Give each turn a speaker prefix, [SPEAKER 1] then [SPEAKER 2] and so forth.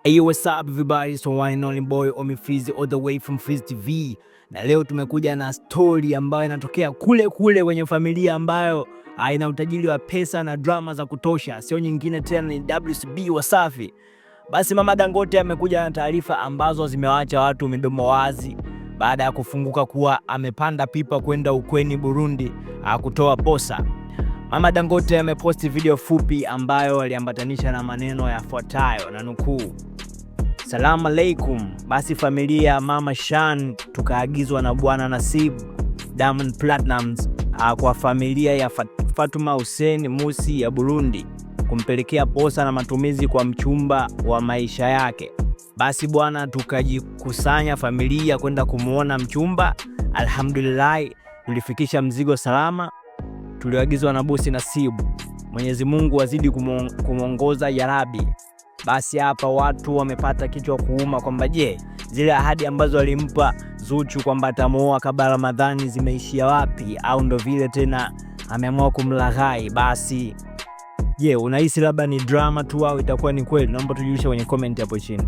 [SPEAKER 1] Hey, what's up everybody? So one and only boy Ommy Freeze all the way from Freeze TV. Na leo tumekuja na story ambayo inatokea kule kwenye familia ambayo ina utajiri wa pesa na drama za kutosha. Sio nyingine tena ni WCB Wasafi. Basi Mama Dangote amekuja na taarifa ambazo zimewaacha watu midomo wazi baada ya kufunguka kuwa amepanda pipa kwenda ukweni Burundi kutoa posa. Mama Dangote ameposti video fupi ambayo aliambatanisha na maneno yafuatayo na nukuu: Salamu alaikum. Basi familia ya Mama Shan tukaagizwa na Bwana Nasib Diamond Platnumz kwa familia ya Fatuma Hussein Musi ya Burundi kumpelekea posa na matumizi kwa mchumba wa maisha yake. Basi bwana, tukajikusanya familia kwenda kumuona mchumba. Alhamdulillah, tulifikisha mzigo salama. Tuliagizwa na bosi Nasibu. Mwenyezi Mungu azidi kumuongoza ya Rabbi. Basi hapa watu wamepata kichwa kuuma kwamba je, zile ahadi ambazo alimpa Zuchu kwamba atamuoa kabla Ramadhani zimeishia wapi, au ndo vile tena ameamua kumlaghai? Basi je, unahisi labda ni drama tu au itakuwa ni kweli? Naomba tujulishe kwenye comment hapo chini.